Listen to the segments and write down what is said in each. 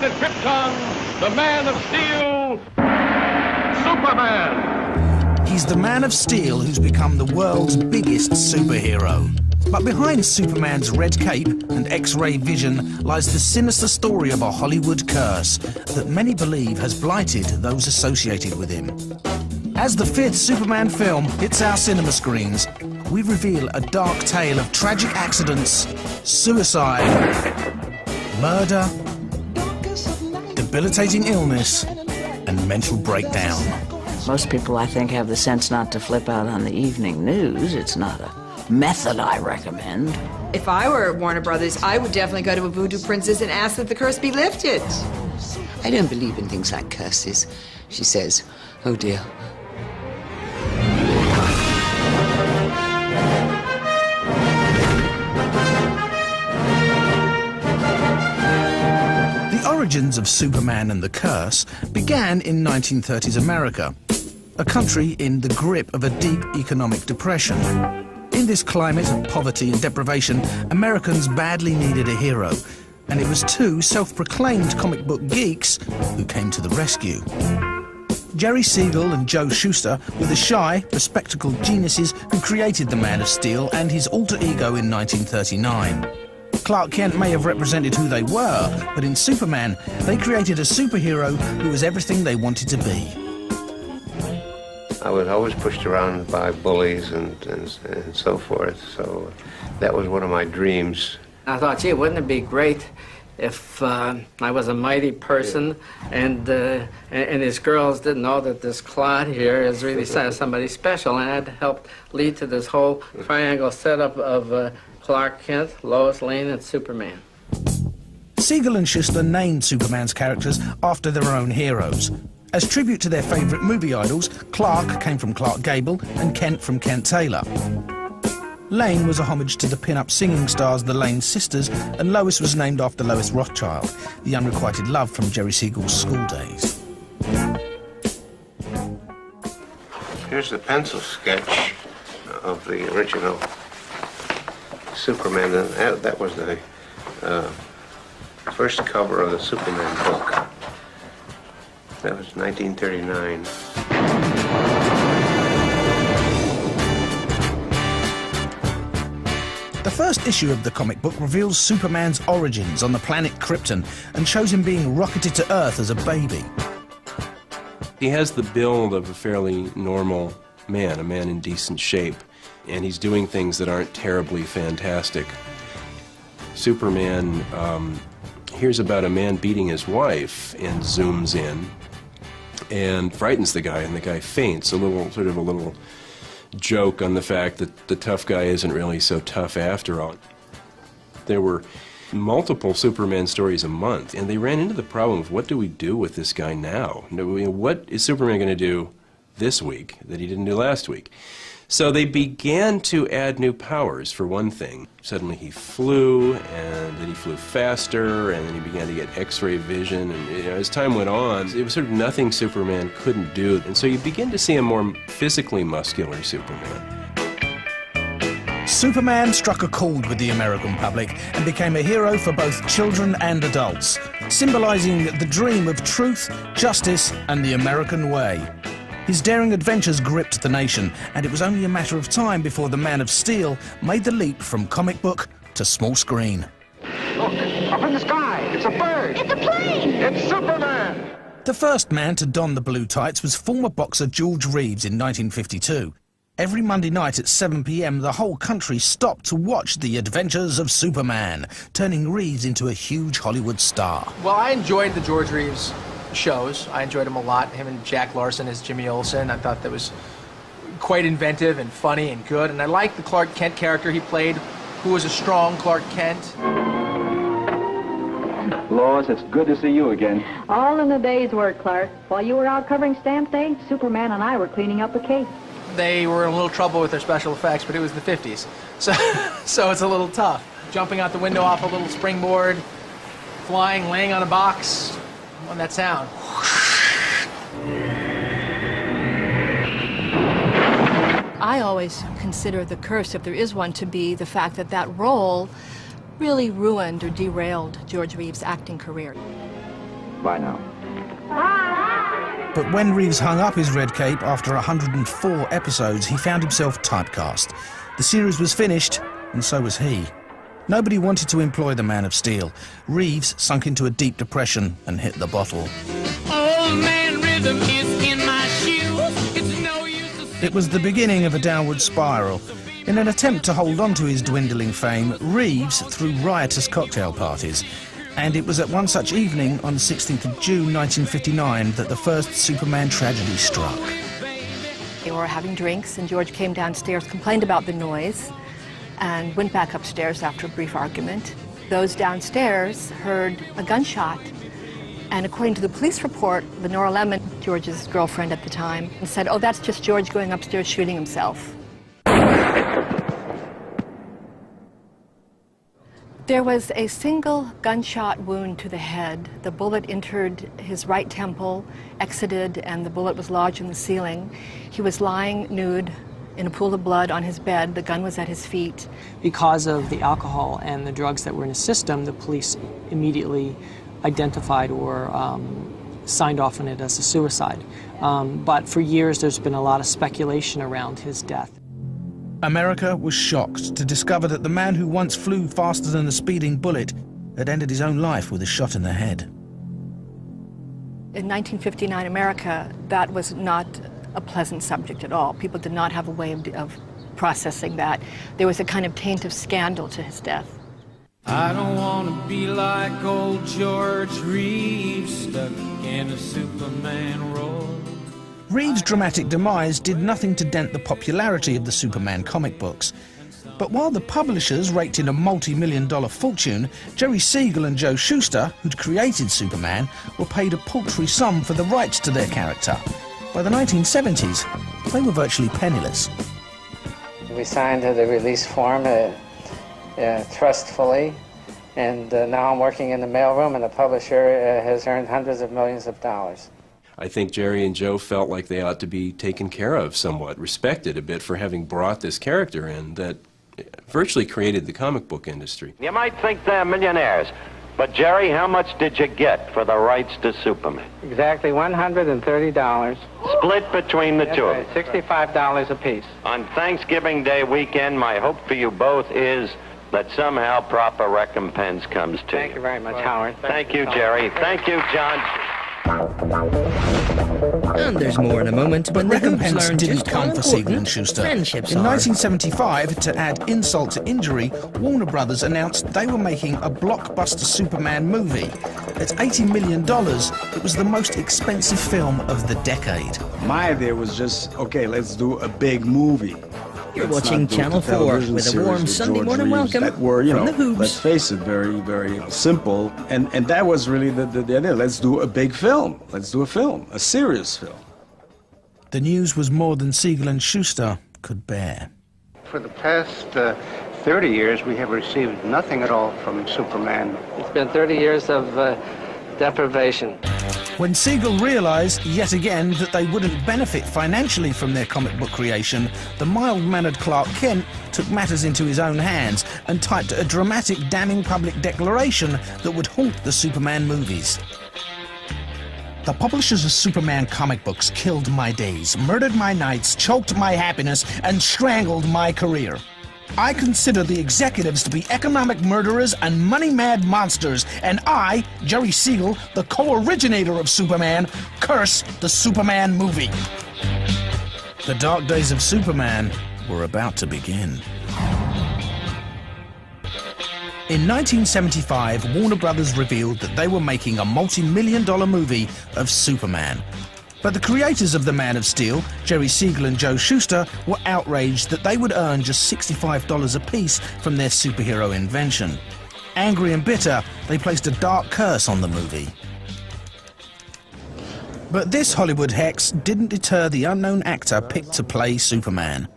The Krypton, the Man of Steel, Superman. He's the Man of Steel who's become the world's biggest superhero. But behind Superman's red cape and X-ray vision lies the sinister story of a Hollywood curse that many believe has blighted those associated with him. As the fifth Superman film hits our cinema screens, we reveal a dark tale of tragic accidents, suicide, murder, debilitating illness, and mental breakdown. Most people, I think, have the sense not to flip out on the evening news. It's not a method I recommend. If I were Warner Brothers, I would definitely go to a voodoo princess and ask that the curse be lifted. I don't believe in things like curses, she says. Oh, dear. The origins of Superman and the curse began in 1930s America, a country in the grip of a deep economic depression. In this climate of poverty and deprivation, Americans badly needed a hero, and it was two self-proclaimed comic book geeks who came to the rescue. Jerry Siegel and Joe Shuster were the shy, bespectacled geniuses who created the Man of Steel and his alter ego in 1939. Clark Kent may have represented who they were, but in Superman, they created a superhero who was everything they wanted to be. I was always pushed around by bullies and so forth, so that was one of my dreams. I thought, gee, wouldn't it be great if I was a mighty person and these girls didn't know that this clod here is really somebody special, and I'd help lead to this whole triangle setup of Clark Kent, Lois Lane, and Superman. Siegel and Shuster named Superman's characters after their own heroes. As tribute to their favourite movie idols, Clark came from Clark Gable and Kent from Kent Taylor. Lane was a homage to the pin-up singing stars the Lane sisters, and Lois was named after Lois Rothschild, the unrequited love from Jerry Siegel's school days. Here's the pencil sketch of the original Superman, and that was the first cover of the Superman book. That was 1939. The first issue of the comic book reveals Superman's origins on the planet Krypton and shows him being rocketed to Earth as a baby. He has the build of a fairly normal man, a man in decent shape, and he's doing things that aren't terribly fantastic. Superman hears about a man beating his wife and zooms in and frightens the guy, and the guy faints. A little joke on the fact that the tough guy isn't really so tough after all. There were multiple Superman stories a month, and they ran into the problem of what do we do with this guy now? What is Superman going to do this week that he didn't do last week? So they began to add new powers, for one thing. Suddenly he flew, and then he flew faster, and then he began to get X-ray vision, and as time went on, it was sort of nothing Superman couldn't do. And so you begin to see a more physically muscular Superman. Superman struck a chord with the American public and became a hero for both children and adults, symbolizing the dream of truth, justice, and the American way. His daring adventures gripped the nation, and it was only a matter of time before the Man of Steel made the leap from comic book to small screen. Look, up in the sky, it's a bird. It's a plane. It's Superman. The first man to don the blue tights was former boxer George Reeves in 1952. Every Monday night at 7 p.m, the whole country stopped to watch the adventures of Superman, turning Reeves into a huge Hollywood star. Well, I enjoyed the George Reeves shows. I enjoyed him a lot. Him and Jack Larson as Jimmy Olsen. I thought that was quite inventive and funny and good. And I liked the Clark Kent character he played, who was a strong Clark Kent. Lois, it's good to see you again. All in the day's work, Clark. While you were out covering stamp day, Superman and I were cleaning up a case. They were in a little trouble with their special effects, but it was the 50s. So it's a little tough. Jumping out the window off a little springboard, flying, laying on a box. On that sound. I always consider the curse, if there is one, to be the fact that that role really ruined or derailed George Reeves' acting career. Bye now. But when Reeves hung up his red cape after 104 episodes, he found himself typecast. The series was finished, and so was he. Nobody wanted to employ the Man of Steel. Reeves sunk into a deep depression and hit the bottle. Old man rhythm is in my shoes. It's no use. It was the beginning of a downward spiral. In an attempt to hold on to his dwindling fame, Reeves threw riotous cocktail parties. And it was at one such evening on the 16th of June 1959 that the first Superman tragedy struck. They were having drinks, and George came downstairs, complained about the noise, and went back upstairs after a brief argument. Those downstairs heard a gunshot, and according to the police report, Lenora Lemon, George's girlfriend at the time, said, "Oh, that's just George going upstairs shooting himself." There was a single gunshot wound to the head. The bullet entered his right temple, exited, and the bullet was lodged in the ceiling. He was lying nude in a pool of blood on his bed. The gun was at his feet. Because of the alcohol and the drugs that were in his system, the police immediately identified or signed off on it as a suicide. But for years, there's been a lot of speculation around his death. America was shocked to discover that the man who once flew faster than a speeding bullet had ended his own life with a shot in the head. In 1959 America, that was not a pleasant subject at all. People did not have a way of processing that. There was a kind of taint of scandal to his death. I don't want to be like old George Reeves, stuck in a Superman role. Reeves' dramatic demise did nothing to dent the popularity of the Superman comic books. But while the publishers raked in a multi-million-dollar fortune, Jerry Siegel and Joe Shuster, who'd created Superman, were paid a paltry sum for the rights to their character. By the 1970s, they were virtually penniless. We signed the release form trustfully, and now I'm working in the mailroom, and the publisher has earned hundreds of millions of dollars. I think Jerry and Joe felt like they ought to be taken care of somewhat, respected a bit for having brought this character in that virtually created the comic book industry. You might think they're millionaires, but Jerry, how much did you get for the rights to Superman? Exactly $130. Split between the two of them. $65 apiece. On Thanksgiving Day weekend, my hope for you both is that somehow proper recompense comes to you. Thank you very much, Howard. Thank you, Jerry. Thank you, John. And there's more in a moment, but when the Hoops recompense learn didn't just come how for Siegel and important Shuster. In friendships are. 1975, to add insult to injury, Warner Brothers announced they were making a blockbuster Superman movie. At $80 million, it was the most expensive film of the decade. My idea was just, okay, let's do a big movie. You're watching Channel 4 with a warm Sunday morning welcome that were, from the Hoops. Let's face it, very, very simple. And that was really the idea. Let's do a big film. Let's do a film, a serious film. The news was more than Siegel and Shuster could bear. For the past 30 years, we have received nothing at all from Superman. It's been 30 years of deprivation. When Siegel realized, yet again, that they wouldn't benefit financially from their comic book creation, the mild-mannered Clark Kent took matters into his own hands and typed a dramatic, damning public declaration that would haunt the Superman movies. The publishers of Superman comic books killed my days, murdered my nights, choked my happiness, and strangled my career. I consider the executives to be economic murderers and money-mad monsters, and I, Jerry Siegel, the co-originator of Superman, curse the Superman movie. The dark days of Superman were about to begin. In 1975, Warner Brothers revealed that they were making a multi-million-dollar movie of Superman. But the creators of The Man of Steel, Jerry Siegel and Joe Shuster, were outraged that they would earn just $65 apiece from their superhero invention. Angry and bitter, they placed a dark curse on the movie. But this Hollywood hex didn't deter the unknown actor picked to play Superman.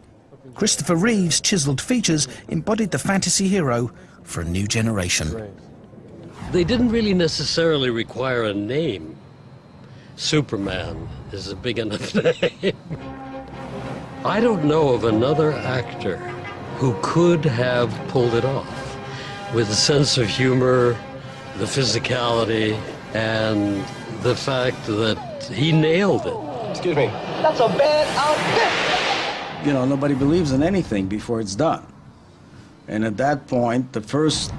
Christopher Reeve's chiseled features embodied the fantasy hero for a new generation. They didn't really necessarily require a name. Superman is a big enough name. I don't know of another actor who could have pulled it off with a sense of humor, the physicality, and the fact that he nailed it. Excuse me. That's a bad outfit. You know, nobody believes in anything before it's done. And at that point, the first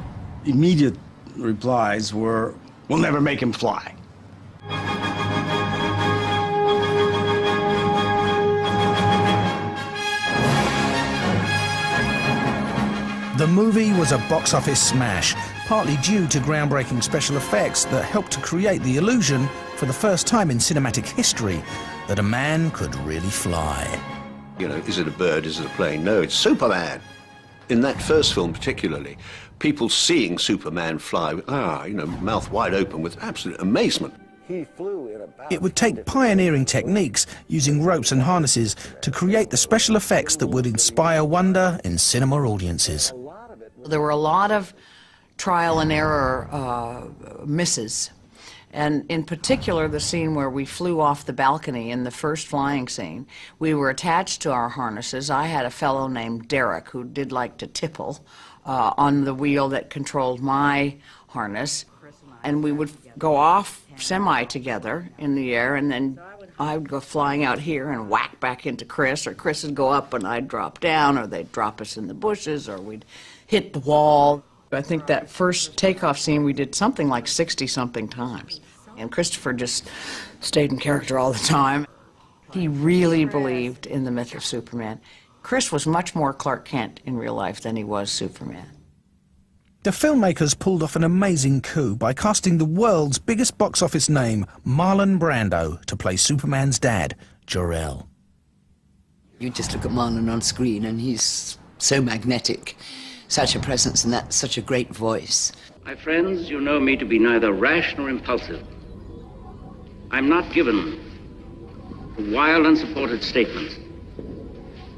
immediate replies were, "We'll never make him fly." The movie was a box office smash, partly due to groundbreaking special effects that helped to create the illusion, for the first time in cinematic history, that a man could really fly. You know, is it a bird, is it a plane? No, it's Superman. In that first film particularly, people seeing Superman fly, you know, mouth wide open with absolute amazement. He flew in about... It would take pioneering techniques, using ropes and harnesses, to create the special effects that would inspire wonder in cinema audiences. There were a lot of trial and error misses. And in particular, the scene where we flew off the balcony in the first flying scene, we were attached to our harnesses. I had a fellow named Derek who did like to tipple on the wheel that controlled my harness. And we would go off semi together in the air, and then I would go flying out here and whack back into Chris, or Chris would go up and I'd drop down, or they'd drop us in the bushes, or we'd hit the wall. I think that first takeoff scene we did something like 60-something times. And Christopher just stayed in character all the time. He really believed in the myth of Superman. Chris was much more Clark Kent in real life than he was Superman. The filmmakers pulled off an amazing coup by casting the world's biggest box office name, Marlon Brando, to play Superman's dad, Jor-El. You just look at Marlon on screen and he's so magnetic, such a presence, and that's such a great voice. My friends, you know me to be neither rash nor impulsive. I'm not given to wild, unsupported statements.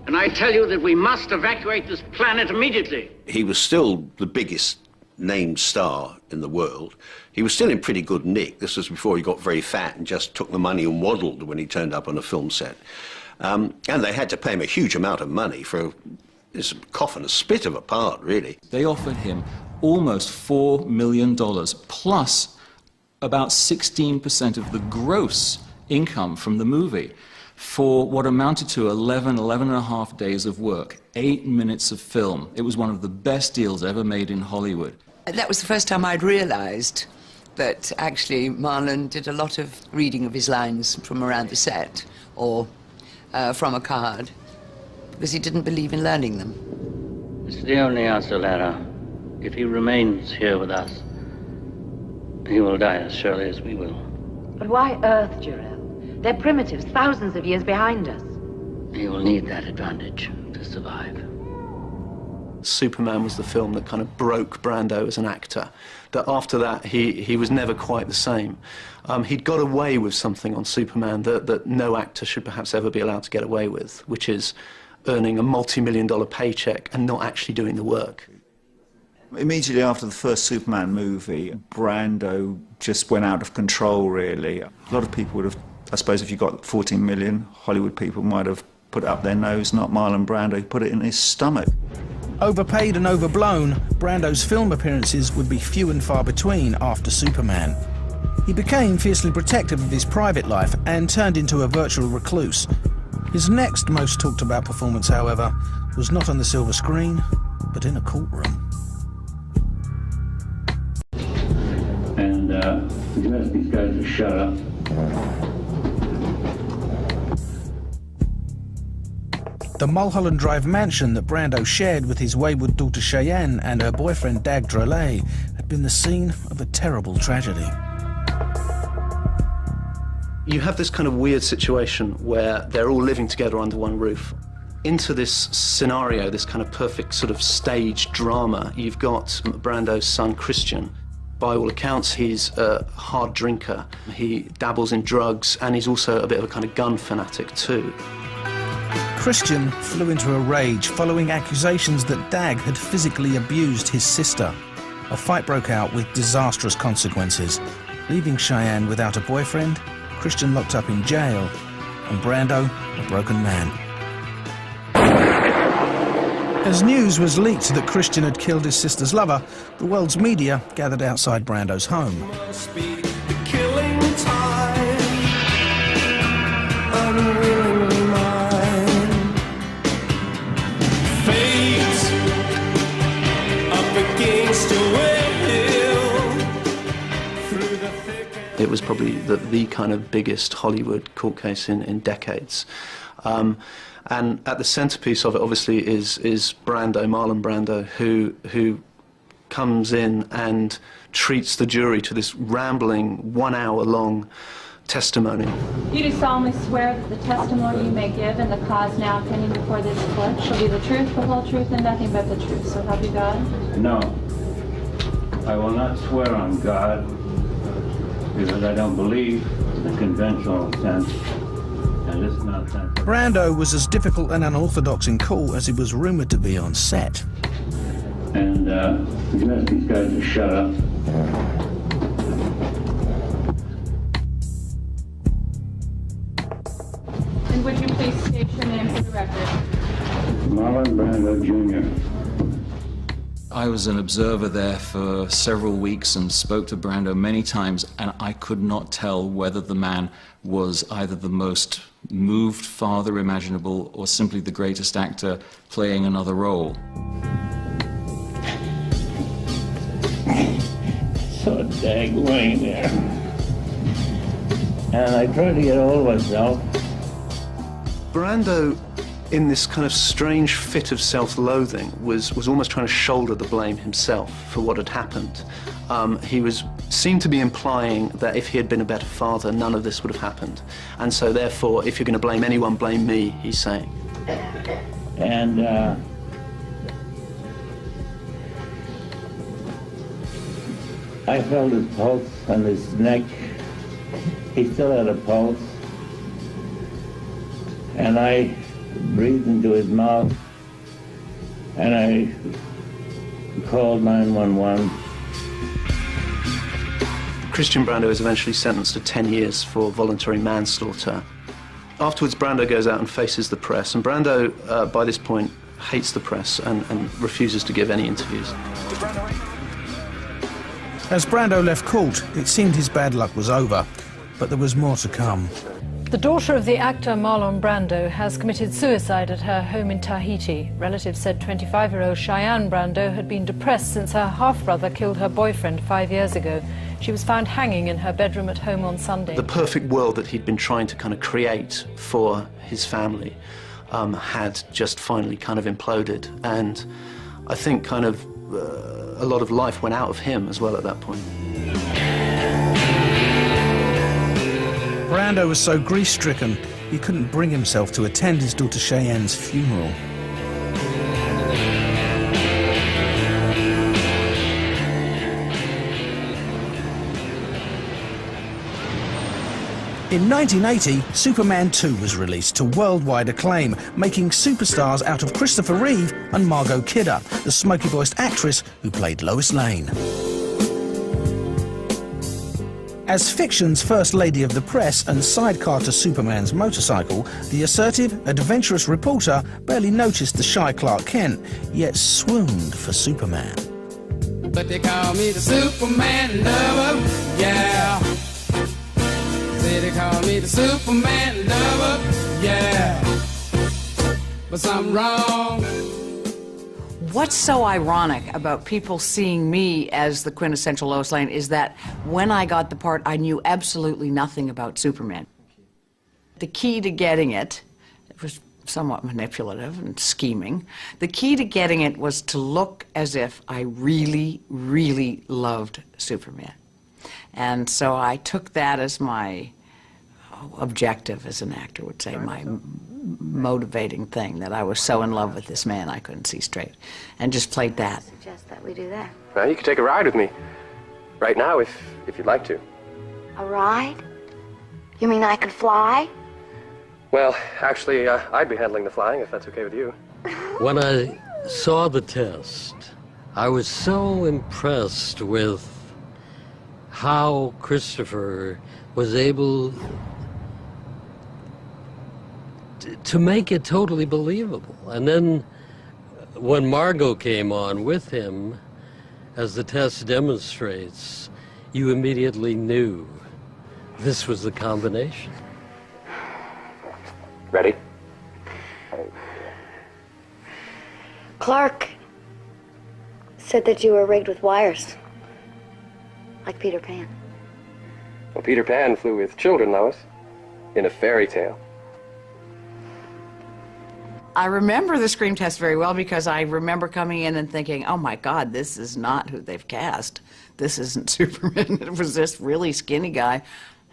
And I tell you that we must evacuate this planet immediately. He was still the biggest named star in the world. He was still in pretty good nick. This was before he got very fat and just took the money and waddled when he turned up on a film set. And they had to pay him a huge amount of money for this cough and a spit of a part, really. They offered him almost $4 million, plus about 16% of the gross income from the movie, for what amounted to 11 and a half days of work, 8 minutes of film. It was one of the best deals ever made in Hollywood. That was the first time I'd realized that actually Marlon did a lot of reading of his lines from around the set, or from a card, because he didn't believe in learning them. It's the only answer, Lara. If he remains here with us, he will die as surely as we will. But why Earth, Jor-El? They're primitives, thousands of years behind us. He will need that advantage to survive. Superman was the film that kind of broke Brando as an actor. That after that, he was never quite the same. He'd got away with something on Superman that no actor should perhaps ever be allowed to get away with, which is earning a multi-million-dollar paycheck and not actually doing the work. Immediately after the first Superman movie, Brando just went out of control, really. A lot of people would have, I suppose if you got 14 million, Hollywood people might have put it up their nose, not Marlon Brando, put it in his stomach. Overpaid and overblown, Brando's film appearances would be few and far between after Superman. He became fiercely protective of his private life and turned into a virtual recluse. His next most talked about performance, however, was not on the silver screen, but in a courtroom. And you ask these guys to shut up. The Mulholland Drive mansion that Brando shared with his wayward daughter Cheyenne and her boyfriend Dag Drolet had been the scene of a terrible tragedy. You have this kind of weird situation where they're all living together under one roof. Into this scenario, this kind of perfect sort of stage drama, you've got Brando's son Christian. By all accounts, he's a hard drinker. He dabbles in drugs, and he's also a bit of a kind of gun fanatic too. Christian flew into a rage following accusations that Dag had physically abused his sister. A fight broke out with disastrous consequences. Leaving Cheyenne without a boyfriend, Christian locked up in jail, and Brando a broken man. As news was leaked that Christian had killed his sister's lover, the world's media gathered outside Brando's home. It was probably the kind of biggest Hollywood court case in decades. And at the centerpiece of it, obviously, is Brando, Marlon Brando, who comes in and treats the jury to this rambling, 1 hour long testimony. You do solemnly swear that the testimony you may give in the cause now pending before this court shall be the truth, the whole truth, and nothing but the truth. So help you God? No, I will not swear on God because I don't believe in the conventional sense and this nonsense. Brando was as difficult and unorthodox in court as he was rumoured to be on set. And you ask these guys to shut up. And would you please state your name for the record? Marlon Brando Jr. I was an observer there for several weeks and spoke to Brando many times, and I could not tell whether the man was either the most moved father imaginable or simply the greatest actor playing another role. So dang laying there. And I tried to get hold of myself. Brando, in this kind of strange fit of self-loathing, was almost trying to shoulder the blame himself for what had happened. He seemed to be implying that if he had been a better father, none of this would have happened. And so therefore, if you're going to blame anyone, blame me, he's saying. And I felt his pulse on his neck. He still had a pulse. And I breathed into his mouth, and I called 911. Christian Brando is eventually sentenced to 10 years for voluntary manslaughter. Afterwards, Brando goes out and faces the press, and Brando, by this point, hates the press and refuses to give any interviews. As Brando left court, it seemed his bad luck was over, but there was more to come. The daughter of the actor Marlon Brando has committed suicide at her home in Tahiti. Relatives said 25-year-old Cheyenne Brando had been depressed since her half-brother killed her boyfriend 5 years ago. She was found hanging in her bedroom at home on Sunday. The perfect world that he'd been trying to kind of create for his family had just finally kind of imploded. And I think kind of a lot of life went out of him as well at that point. Brando was so grief-stricken, he couldn't bring himself to attend his daughter Cheyenne's funeral. In 1980, Superman 2 was released to worldwide acclaim, making superstars out of Christopher Reeve and Margot Kidder, the smoky-voiced actress who played Lois Lane. As fiction's first lady of the press and sidecar to Superman's motorcycle, the assertive, adventurous reporter barely noticed the shy Clark Kent, yet swooned for Superman. But they call me the Superman lover, yeah. Say they call me the Superman lover, yeah. But something wrong. What's so ironic about people seeing me as the quintessential Lois Lane is that when I got the part, I knew absolutely nothing about Superman. The key to getting it was somewhat manipulative and scheming. The key to getting it was to look as if I really, really loved Superman. And so I took that as my objective, as an actor would say, my motivating thing, that I was so in love with this man I couldn't see straight, and just played that. I suggest that we do that. Well, you could take a ride with me right now if you'd like to. A ride? You mean I could fly? Well, actually, I'd be handling the flying if that's okay with you. When I saw the test, I was so impressed with how Christopher was able to make it totally believable. And then when Margot came on with him, as the test demonstrates, you immediately knew this was the combination. Ready? Clark said that you were rigged with wires, like Peter Pan. Well, Peter Pan flew with children, Lois, in a fairy tale. I remember the screen test very well because I remember coming in and thinking, oh my God, this is not who they've cast. This isn't Superman. It was this really skinny guy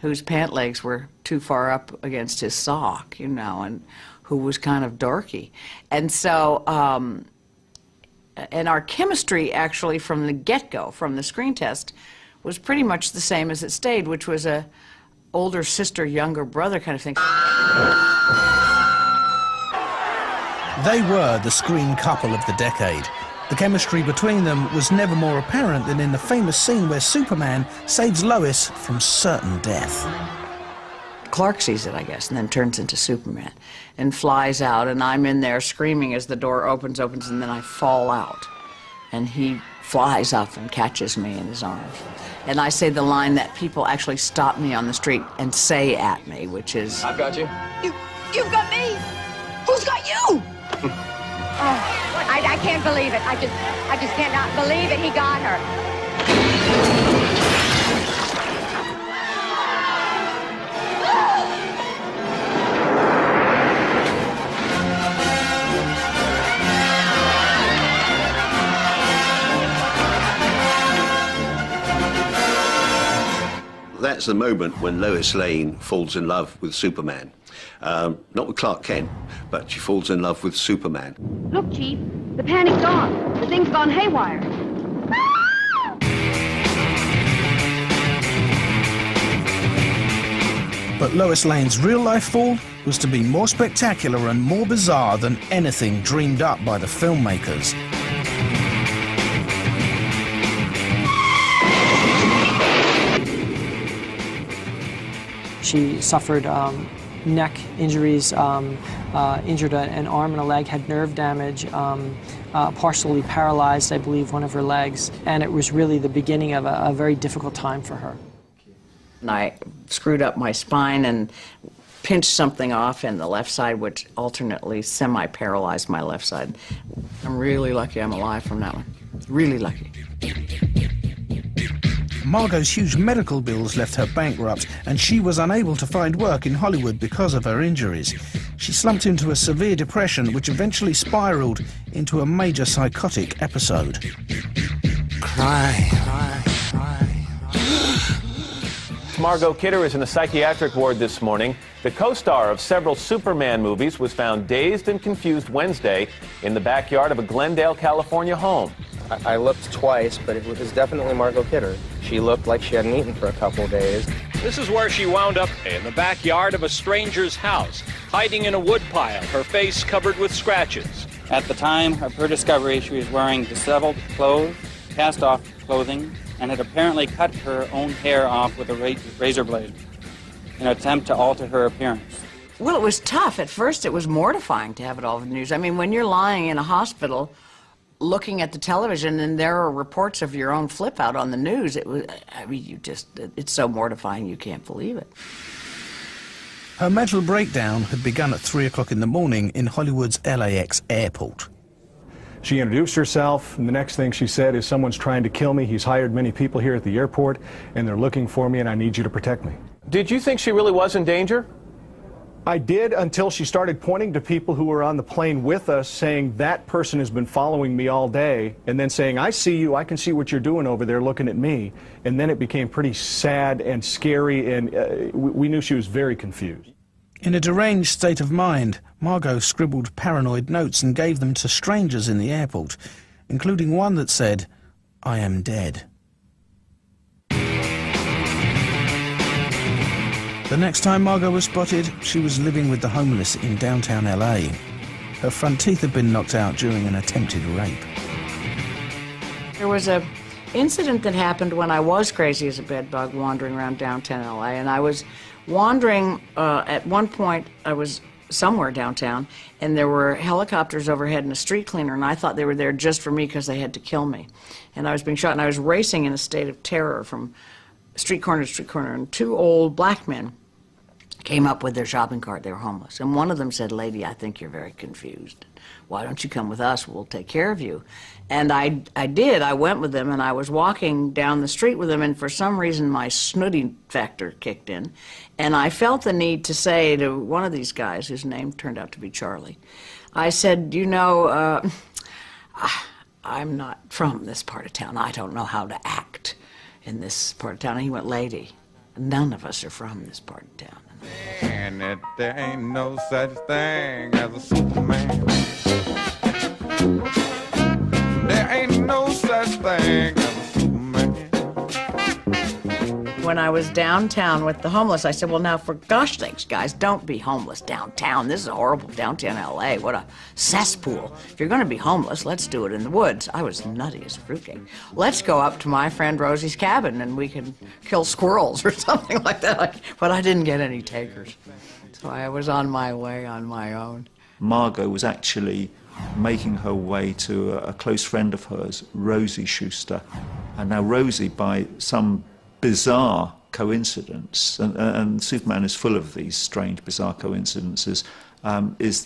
whose pant legs were too far up against his sock, you know, and who was kind of dorky. And so, and our chemistry actually from the get-go, from the screen test, was pretty much the same as it stayed, which was a older sister, younger brother kind of thing. They were the screen couple of the decade. The chemistry between them was never more apparent than in the famous scene where Superman saves Lois from certain death. Clark sees it, I guess, and then turns into Superman and flies out, and I'm in there screaming as the door opens, and then I fall out. And he flies up and catches me in his arms. And I say the line that people actually stop me on the street and say at me, which is, I've got you. You've got me! Who's got you? I can't believe it. I just cannot believe it. He got her. That's the moment when Lois Lane falls in love with Superman. Not with Clark Kent, but she falls in love with Superman. Look, Chief, the panic's on. The thing's gone haywire. But Lois Lane's real-life fall was to be more spectacular and more bizarre than anything dreamed up by the filmmakers. She suffered neck injuries, injured an arm and a leg, had nerve damage, partially paralyzed, I believe, one of her legs. And it was really the beginning of a very difficult time for her. and I screwed up my spine and pinched something off in the left side, which alternately semi-paralyzed my left side. I'm really lucky I'm alive from that one. Really lucky. Margot's huge medical bills left her bankrupt, and she was unable to find work in Hollywood because of her injuries. She slumped into a severe depression, which eventually spiraled into a major psychotic episode. Cry, cry, cry. Margot Kidder is in the psychiatric ward this morning. The co-star of several Superman movies was found dazed and confused Wednesday in the backyard of a Glendale, California home. I looked twice, but it was definitely Margot Kidder. She looked like she hadn't eaten for a couple of days. This is where she wound up, in the backyard of a stranger's house, hiding in a woodpile, her face covered with scratches. At the time of her discovery, she was wearing disheveled clothes, cast-off clothing, and had apparently cut her own hair off with a razor blade in an attempt to alter her appearance. Well, it was tough. At first, it was mortifying to have it all in the news. I mean, when you're lying in a hospital looking at the television and there are reports of your own flip out on the news, it was, I mean, it's so mortifying you can't believe it. Her mental breakdown had begun at 3 o'clock in the morning in Hollywood's LAX airport. She introduced herself, and the next thing she said is, "Someone's trying to kill me. He's hired many people here at the airport, and they're looking for me, and I need you to protect me." Did you think she really was in danger? I did, until she started pointing to people who were on the plane with us, saying, "That person has been following me all day," and then saying, "I see you, I can see what you're doing over there looking at me." And then it became pretty sad and scary, and we knew she was very confused. In a deranged state of mind, Margot scribbled paranoid notes and gave them to strangers in the airport, including one that said, "I am dead." The next time Margot was spotted, she was living with the homeless in downtown LA. Her front teeth had been knocked out during an attempted rape. There was an incident that happened when I was crazy as a bedbug wandering around downtown LA, and I was wandering, at one point I was somewhere downtown, and there were helicopters overhead and a street cleaner, and I thought they were there just for me because they had to kill me. And I was being shot, and I was racing in a state of terror from street corner to street corner, and two old black men came up with their shopping cart. They were homeless. And one of them said, "Lady, I think you're very confused. Why don't you come with us? We'll take care of you." And I did. I went with them, and I was walking down the street with them, and for some reason my snooty factor kicked in. And I felt the need to say to one of these guys, whose name turned out to be Charlie, I said, "You know, I'm not from this part of town. I don't know how to act in this part of town." And he went, "Lady, none of us are from this part of town." And there ain't no such thing as a Superman. There ain't no such thing as a Superman. When I was downtown with the homeless, I said, "Well, now, for gosh sakes, guys, don't be homeless downtown. This is a horrible downtown L.A. What a cesspool. If you're going to be homeless, let's do it in the woods." I was nutty as a fruitcake. "Let's go up to my friend Rosie's cabin and we can kill squirrels," or something like that. But I didn't get any takers. So I was on my way on my own. Margot was actually making her way to a close friend of hers, Rosie Schuster. And now Rosie, by some bizarre coincidence, and Superman is full of these strange, bizarre coincidences, is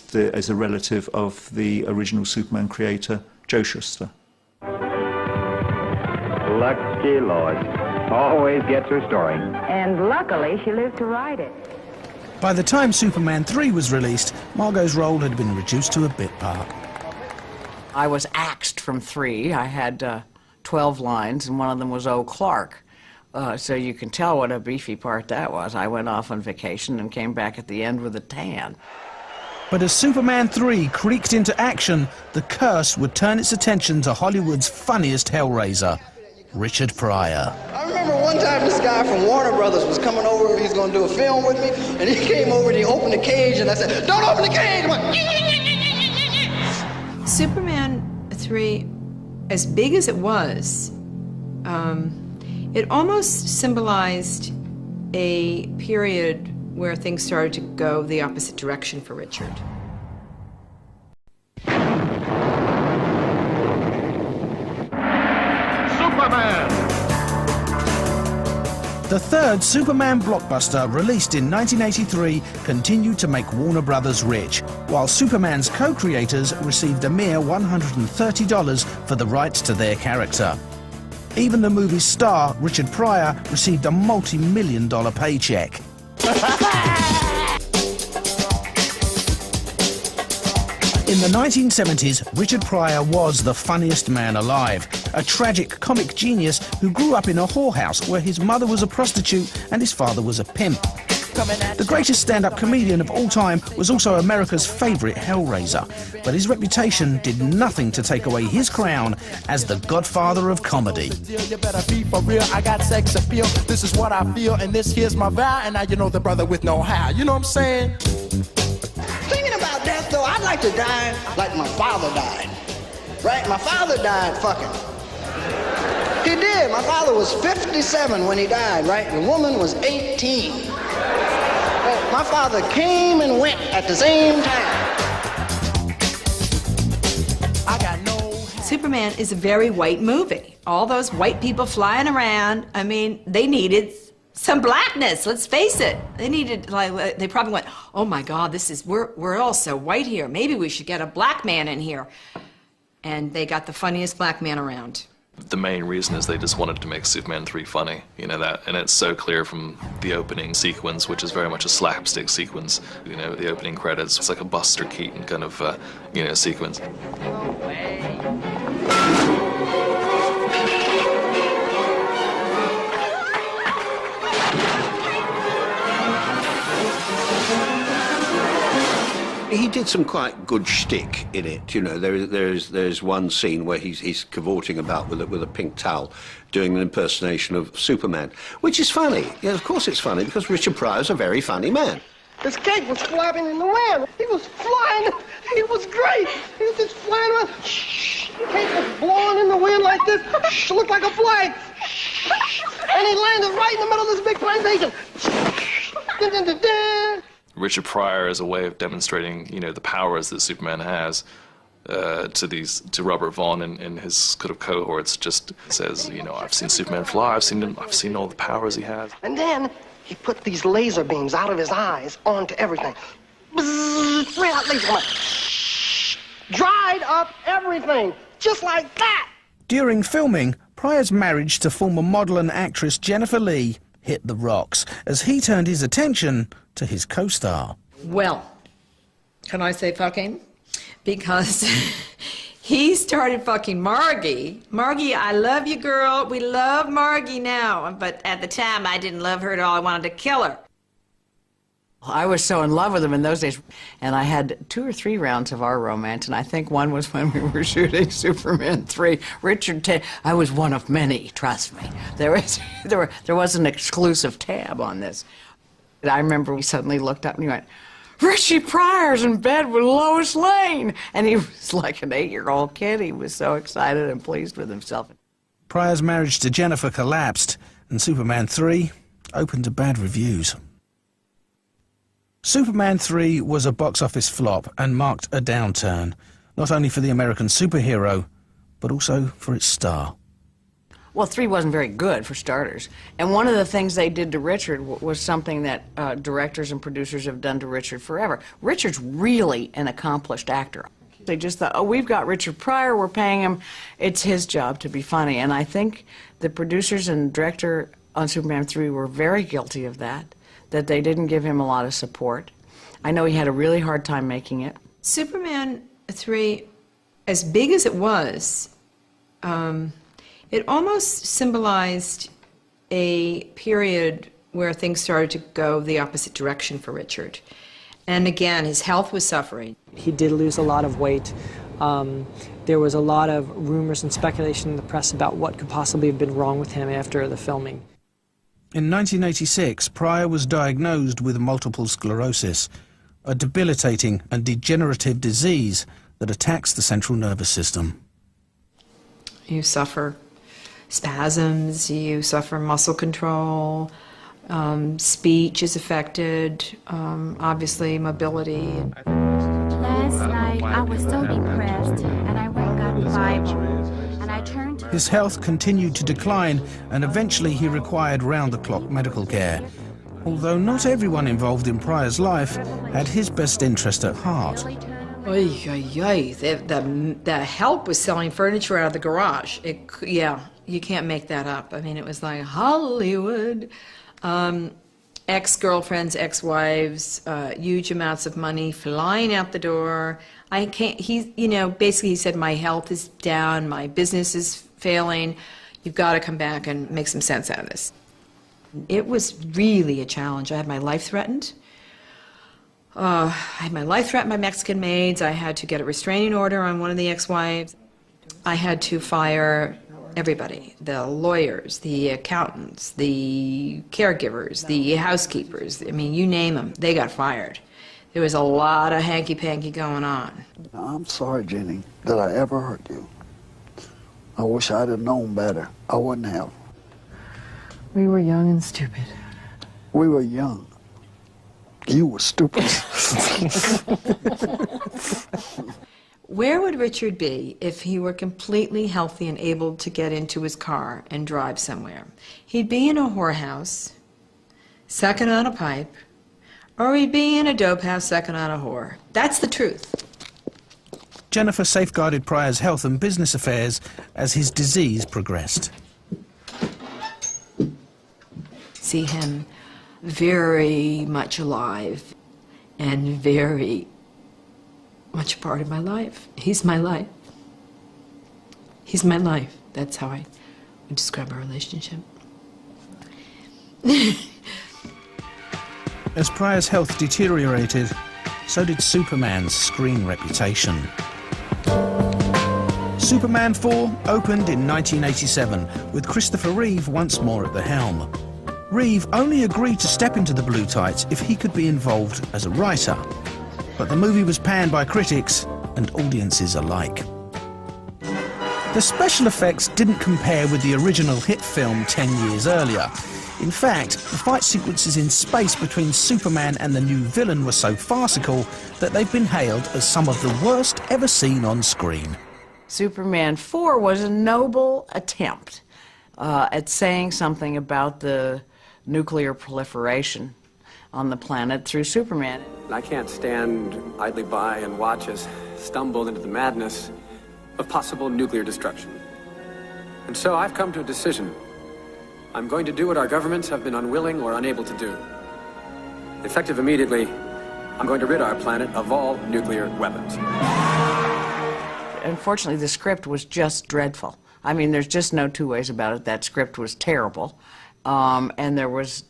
a relative of the original Superman creator, Joe Shuster. Lucky Lois. Always gets her story. And luckily, she lived to write it. By the time Superman 3 was released, Margot's role had been reduced to a bit part. I was axed from 3. I had 12 lines, and one of them was "Oh, Clark." So you can tell what a beefy part that was. I went off on vacation and came back at the end with a tan. But as Superman 3 creaked into action, the curse would turn its attention to Hollywood's funniest hellraiser, Richard Pryor. I remember one time this guy from Warner Brothers was coming over, he's going to do a film with me, and he came over and he opened the cage, and I said, "Don't open the cage!" I went, Superman 3, as big as it was, it almost symbolized a period where things started to go the opposite direction for Richard. Superman! The third Superman blockbuster, released in 1983, continued to make Warner Brothers rich, while Superman's co-creators received a mere $130 for the rights to their character. Even the movie's star, Richard Pryor, received a multi-million-dollar paycheck. In the 1970s, Richard Pryor was the funniest man alive, a tragic comic genius who grew up in a whorehouse where his mother was a prostitute and his father was a pimp. The greatest stand-up comedian of all time was also America's favourite hellraiser, but his reputation did nothing to take away his crown as the godfather of comedy. You better be for real, I got sex appeal, this is what I feel, and this here's my vow, and now you know the brother with no how, you know what I'm saying? Thinking about death, though, I'd like to die like my father died. Right? My father died fucking. He did. My father was 57 when he died, right? The woman was 18. Well, my father came and went at the same time. Superman is a very white movie. All those white people flying around, I mean, they needed some blackness, let's face it. They needed, like, they probably went, "Oh my God, we're all so white here. Maybe we should get a black man in here." And they got the funniest black man around. The main reason is they just wanted to make Superman 3 funny, you know that, and it's so clear from the opening sequence, which is very much a slapstick sequence. You know, the opening credits, it's like a Buster Keaton kind of, you know, sequence. No way. He did some quite good shtick in it, you know. There's one scene where he's cavorting about with a pink towel, doing an impersonation of Superman, which is funny. Yeah, of course it's funny, because Richard Pryor's a very funny man. This cake was flapping in the wind. He was flying. He was great. He was just flying around. Shh. The cake was blowing in the wind like this. Shh. Looked like a flag. Shh. And he landed right in the middle of this big plantation. Dun, dun, dun, dun. Richard Pryor is a way of demonstrating, you know, the powers that Superman has to Robert Vaughn and his kind of cohorts. Just says, you know, I've seen Superman fly, I've seen all the powers he has. And then He put these laser beams out of his eyes onto everything. Bzzz, red hot laser, dried up everything, just like that. During filming, Pryor's marriage to former model and actress Jennifer Lee hit the rocks as he turned his attention to his co-star. Well, can I say fucking? Because he started fucking Margie. Margie, I love you, girl. We love Margie now. But at the time, I didn't love her at all. I wanted to kill her. I was so in love with him in those days, and I had 2 or 3 rounds of our romance, and I think one was when we were shooting Superman 3. I was one of many, trust me. There was an exclusive tab on this. And I remember we suddenly looked up and he went, "Richie Pryor's in bed with Lois Lane!" And he was like an 8-year-old kid. He was so excited and pleased with himself. Pryor's marriage to Jennifer collapsed, and Superman 3 opened to bad reviews. Superman 3 was a box office flop and marked a downturn, not only for the American superhero, but also for its star. Well, 3 wasn't very good, for starters. And one of the things they did to Richard was something that directors and producers have done to Richard forever. Richard's really an accomplished actor. They just thought, oh, we've got Richard Pryor, we're paying him, it's his job to be funny. And I think the producers and director on Superman 3 were very guilty of that they didn't give him a lot of support. I know he had a really hard time making it. Superman 3, as big as it was, it almost symbolized a period where things started to go the opposite direction for Richard. And again, his health was suffering. He did lose a lot of weight. There was a lot of rumors and speculation in the press about what could possibly have been wrong with him after the filming. In 1986, Pryor was diagnosed with multiple sclerosis, a debilitating and degenerative disease that attacks the central nervous system. You suffer spasms, you suffer muscle control, speech is affected, obviously mobility. Last night I was so depressed and I went and got the Bible and I turned to... His health continued to decline and eventually he required round-the-clock medical care, although not everyone involved in Pryor's life had his best interest at heart. Oy, oy, oy. The help was selling furniture out of the garage. Yeah, you can't make that up. I mean, it was like Hollywood. Ex-girlfriends, ex-wives, huge amounts of money flying out the door. Basically he said, my health is down, my business is failing. You've got to come back and make some sense out of this. It was really a challenge. I had my life threatened. I had my life threatened by Mexican maids. I had to get a restraining order on one of the ex-wives. I had to fire everybody, the lawyers, the accountants, the caregivers, the housekeepers. I mean, you name them, they got fired. There was a lot of hanky-panky going on. I'm sorry, Jenny, that I ever hurt you. I wish I'd have known better. I wouldn't have. We were young and stupid. We were young. You were stupid. Where would Richard be if he were completely healthy and able to get into his car and drive somewhere? He'd be in a whorehouse, sucking on a pipe, or he'd be in a dope house sucking on a whore. That's the truth. Jennifer safeguarded Pryor's health and business affairs as his disease progressed. See him very much alive and very much a part of my life. He's my life. He's my life. That's how I would describe our relationship. As Pryor's health deteriorated, so did Superman's screen reputation. Superman 4 opened in 1987, with Christopher Reeve once more at the helm. Reeve only agreed to step into the blue tights if he could be involved as a writer. But the movie was panned by critics and audiences alike. The special effects didn't compare with the original hit film 10 years earlier. In fact, the fight sequences in space between Superman and the new villain were so farcical that they've been hailed as some of the worst ever seen on screen. Superman 4 was a noble attempt at saying something about the nuclear proliferation on the planet through Superman. I can't stand idly by and watch us stumble into the madness of possible nuclear destruction. And so I've come to a decision. I'm going to do what our governments have been unwilling or unable to do. Effective immediately, I'm going to rid our planet of all nuclear weapons. Unfortunately, the script was just dreadful. I mean, there's just no two ways about it. That script was terrible. And there's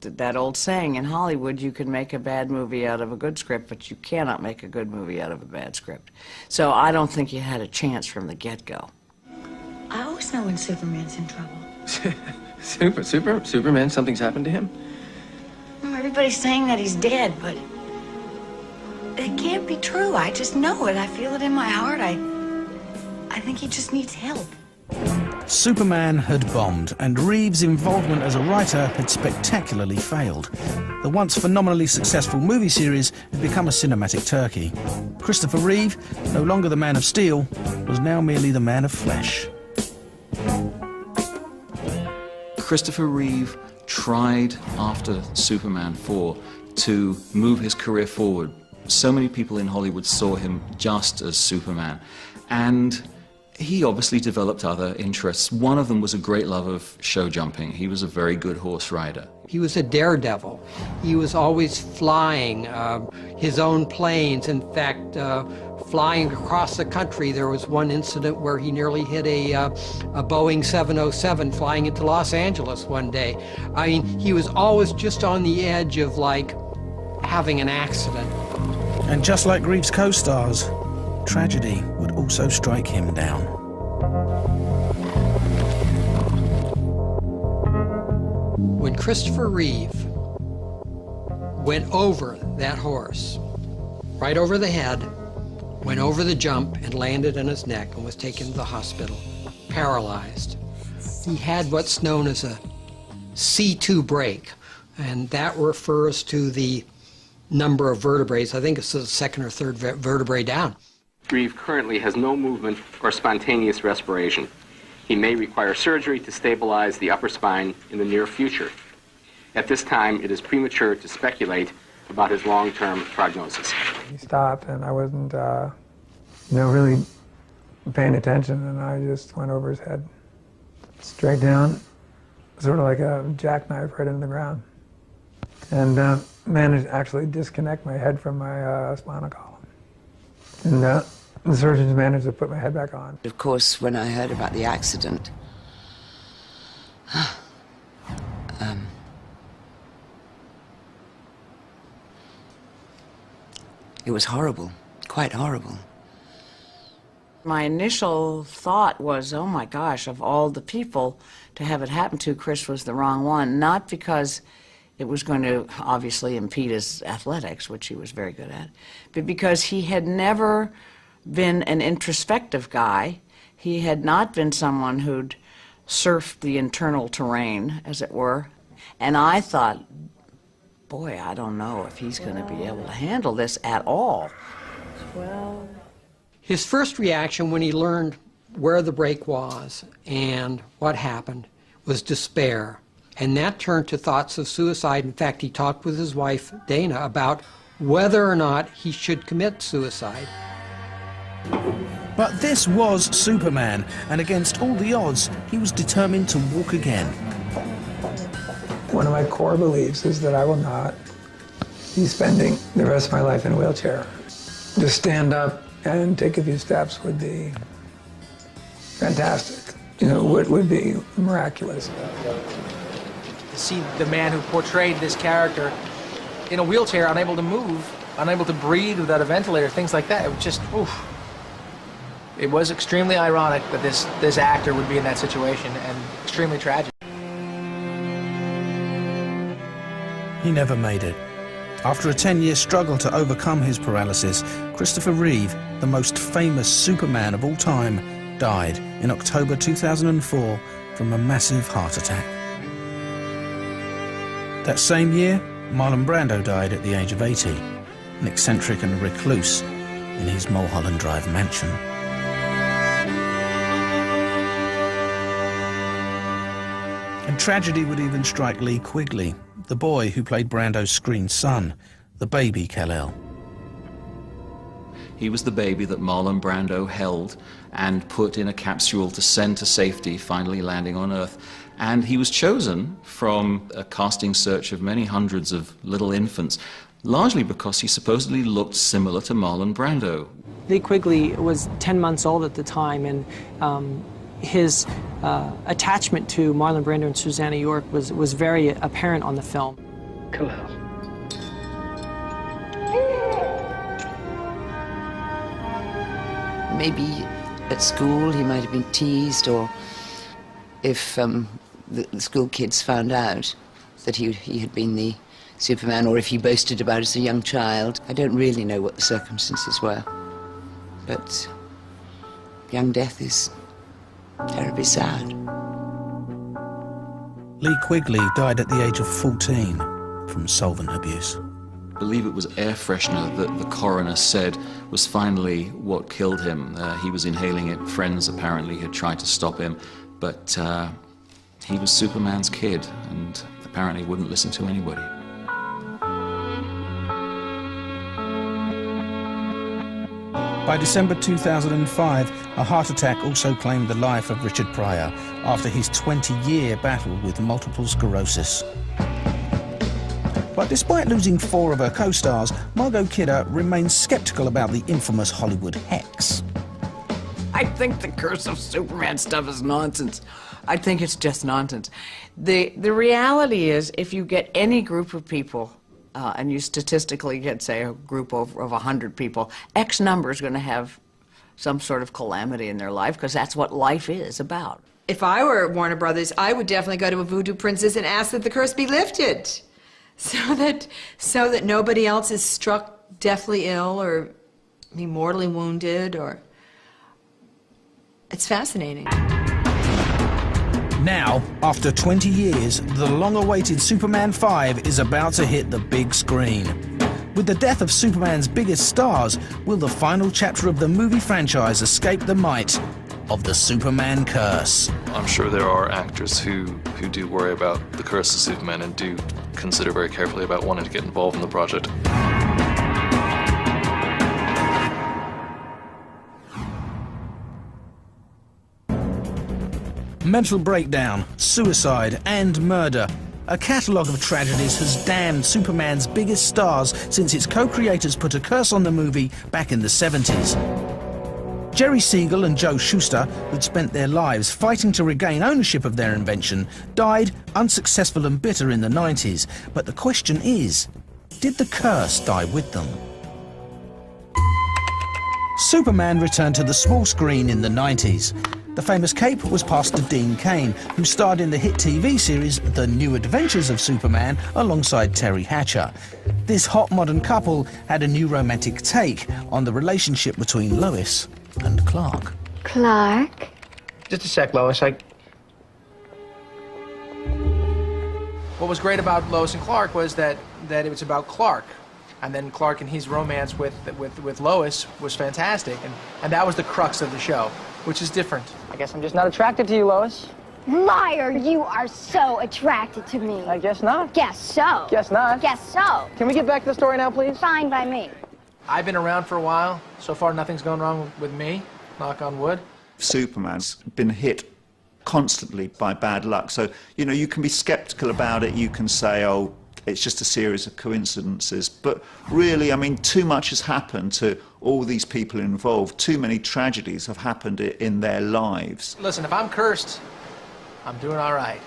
that old saying in Hollywood, you can make a bad movie out of a good script, but you cannot make a good movie out of a bad script. So I don't think you had a chance from the get-go. I always know when Superman's in trouble. Superman, something's happened to him? Everybody's saying that he's dead, but it can't be true. I just know it. I feel it in my heart. I think he just needs help. Superman had bombed, and Reeves' involvement as a writer had spectacularly failed. The once phenomenally successful movie series had become a cinematic turkey. Christopher Reeve, no longer the Man of Steel, was now merely the Man of Flesh. Christopher Reeve tried, after Superman 4, to move his career forward. So many people in Hollywood saw him just as Superman. And he obviously developed other interests. One of them was a great love of show jumping. He was a very good horse rider. He was a daredevil. He was always flying his own planes. In fact, flying across the country, there was one incident where he nearly hit a Boeing 707 flying into Los Angeles one day. I mean, he was always just on the edge of, like, having an accident. And just like Reeves' co-stars, tragedy would also strike him down. When Christopher Reeve went over that horse, right over the head, went over the jump and landed on his neck and was taken to the hospital, paralyzed. He had what's known as a C2 break, and that refers to the number of vertebrae. I think it's the second or third vertebrae down. Reeve currently has no movement or spontaneous respiration. He may require surgery to stabilize the upper spine in the near future. At this time, it is premature to speculate about his long-term prognosis. He stopped, and I wasn't, really paying attention, and I just went over his head, straight down, sort of like a jackknife right into the ground, and managed to actually disconnect my head from my spinal column. And the surgeons managed to put my head back on. Of course, when I heard about the accident, it was horrible, quite horrible. My initial thought was, oh my gosh, of all the people to have it happen to, Chris was the wrong one. Not because it was going to obviously impede his athletics, which he was very good at, but because he had never been an introspective guy. He had not been someone who'd surfed the internal terrain, as it were. And I thought, boy, I don't know if he's going to be able to handle this at all. Well, his first reaction when he learned where the break was and what happened was despair. And that turned to thoughts of suicide. In fact, he talked with his wife, Dana, about whether or not he should commit suicide. But this was Superman, and against all the odds, he was determined to walk again. One of my core beliefs is that I will not be spending the rest of my life in a wheelchair. To stand up and take a few steps would be fantastic. Would be miraculous. To see the man who portrayed this character in a wheelchair, unable to move, unable to breathe without a ventilator, things like that, it was just, oof. It was extremely ironic that this actor would be in that situation, and extremely tragic. He never made it. After a 10-year struggle to overcome his paralysis, Christopher Reeve, the most famous Superman of all time, died in October 2004 from a massive heart attack. That same year, Marlon Brando died at the age of 80, an eccentric and recluse in his Mulholland Drive mansion. And And tragedy would even strike Lee Quigley, the boy who played Brando's screen son, the baby Kal-El. He was the baby that Marlon Brando held and put in a capsule to send to safety, finally landing on Earth. And he was chosen from a casting search of many hundreds of little infants, largely because he supposedly looked similar to Marlon Brando. Lee Quigley was 10 months old at the time, and his attachment to Marlon Brando and Susanna York was very apparent on the film. Kal-El. Maybe at school he might have been teased, or if the school kids found out that he had been the Superman, or if he boasted about it as a young child. I don't really know what the circumstances were, but young death is terribly sad. Lee Quigley died at the age of 14 from solvent abuse. I believe it was air freshener that the coroner said was finally what killed him. He was inhaling it. Friends apparently had tried to stop him, but he was Superman's kid and apparently wouldn't listen to anybody. By December 2005, a heart attack also claimed the life of Richard Pryor after his 20-year battle with multiple sclerosis. But despite losing 4 of her co-stars, Margot Kidder remains skeptical about the infamous Hollywood hex. I think the Curse of Superman stuff is nonsense. I think it's just nonsense. The reality is, if you get any group of people, and you statistically get, say, a group of 100 people, X number is going to have some sort of calamity in their life, because that's what life is about. If I were Warner Brothers, I would definitely go to a voodoo princess and ask that the curse be lifted, so that nobody else is struck deathly ill or be mortally wounded. Or it's fascinating. Now, after 20 years, the long-awaited Superman 5 is about to hit the big screen. With the death of Superman's biggest stars, will the final chapter of the movie franchise escape the might of the Superman curse? I'm sure there are actors who do worry about the curse of Superman and do consider very carefully about wanting to get involved in the project. Mental breakdown, suicide, and murder. A catalogue of tragedies has damned Superman's biggest stars since its co-creators put a curse on the movie back in the 70s. Jerry Siegel and Joe Shuster, who'd spent their lives fighting to regain ownership of their invention, died unsuccessful and bitter in the 90s. But the question is, did the curse die with them? Superman returned to the small screen in the 90s. The famous cape was passed to Dean Cain, who starred in the hit TV series The New Adventures of Superman alongside Terry Hatcher. This hot modern couple had a new romantic take on the relationship between Lois and Clark. Clark? Just a sec, Lois. What was great about Lois and Clark was that it was about Clark. And then Clark and his romance with Lois was fantastic. And that was the crux of the show, which is different. I guess I'm just not attracted to you, Lois. Liar, you are so attracted to me. I guess not. Guess so. Guess not. Guess so. Can we get back to the story now, please? Fine by me. I've been around for a while. So far, nothing's gone wrong with me, knock on wood. Superman's been hit constantly by bad luck. So, you know, you can be skeptical about it. You can say, oh, it's just a series of coincidences. But really, I mean, too much has happened to all these people involved. Too many tragedies have happened in their lives. Listen, if I'm cursed, I'm doing all right,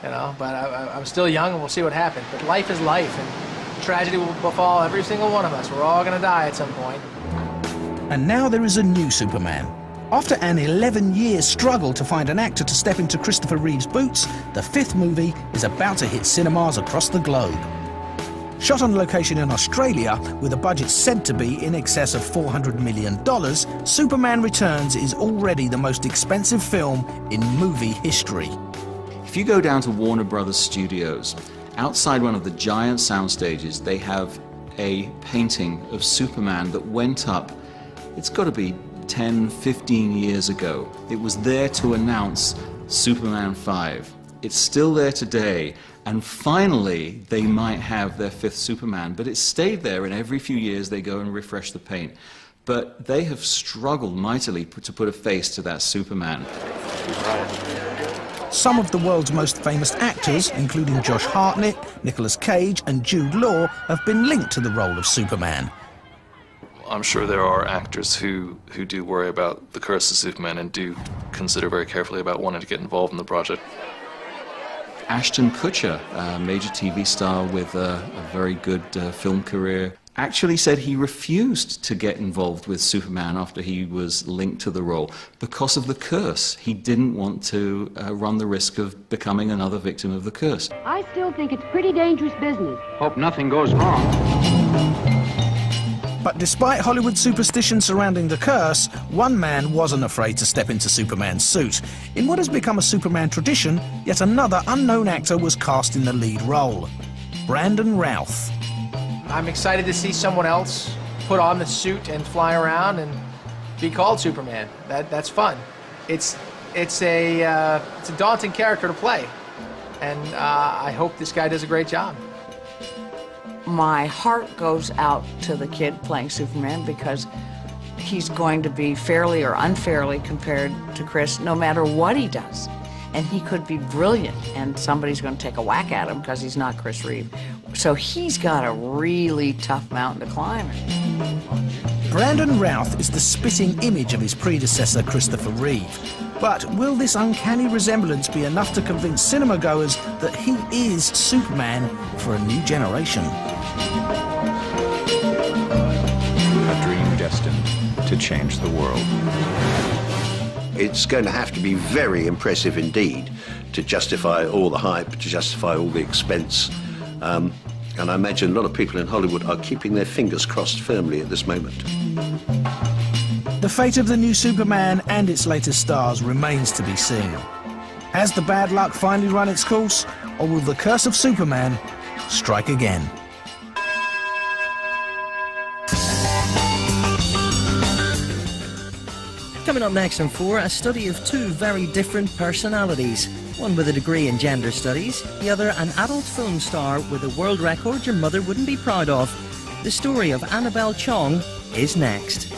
you know, but I'm still young and we'll see what happens. But life is life, and tragedy will befall every single one of us. We're all going to die at some point. And now there is a new Superman. After an 11-year struggle to find an actor to step into Christopher Reeve's boots, the 5th movie is about to hit cinemas across the globe. Shot on location in Australia, with a budget said to be in excess of $400 million, Superman Returns is already the most expensive film in movie history. If you go down to Warner Brothers Studios, outside one of the giant sound stages, they have a painting of Superman that went up, it's got to be 10, 15 years ago. It was there to announce Superman 5. It's still there today, and finally they might have their 5th Superman, but it's stayed there, and every few years they go and refresh the paint. But they have struggled mightily to put a face to that Superman. Some of the world's most famous actors, including Josh Hartnett, Nicolas Cage and Jude Law, have been linked to the role of Superman. I'm sure there are actors who do worry about the curse of Superman and do consider very carefully about wanting to get involved in the project. Ashton Kutcher, a major TV star with a very good film career, actually said he refused to get involved with Superman after he was linked to the role because of the curse. He didn't want to run the risk of becoming another victim of the curse. I still think it's pretty dangerous business. Hope nothing goes wrong. But despite Hollywood superstition surrounding the curse, one man wasn't afraid to step into Superman's suit. In what has become a Superman tradition, yet another unknown actor was cast in the lead role, Brandon Routh. I'm excited to see someone else put on the suit and fly around and be called Superman. That's fun. It's a daunting character to play, and I hope this guy does a great job. My heart goes out to the kid playing Superman because he's going to be fairly or unfairly compared to Chris no matter what he does. And he could be brilliant, and somebody's going to take a whack at him because he's not Chris Reeve. So he's got a really tough mountain to climb. Brandon Routh is the spitting image of his predecessor, Christopher Reeve. But will this uncanny resemblance be enough to convince cinema goers that he is Superman for a new generation? A dream destined to change the world. It's going to have to be very impressive indeed to justify all the hype, to justify all the expense. And I imagine a lot of people in Hollywood are keeping their fingers crossed firmly at this moment. The fate of the new Superman and its latest stars remains to be seen. Has the bad luck finally run its course, or will the curse of Superman strike again? Coming up next on 4, a study of 2 very different personalities. One with a degree in gender studies, the other an adult film star with a world record your mother wouldn't be proud of. The story of Annabelle Chong is next.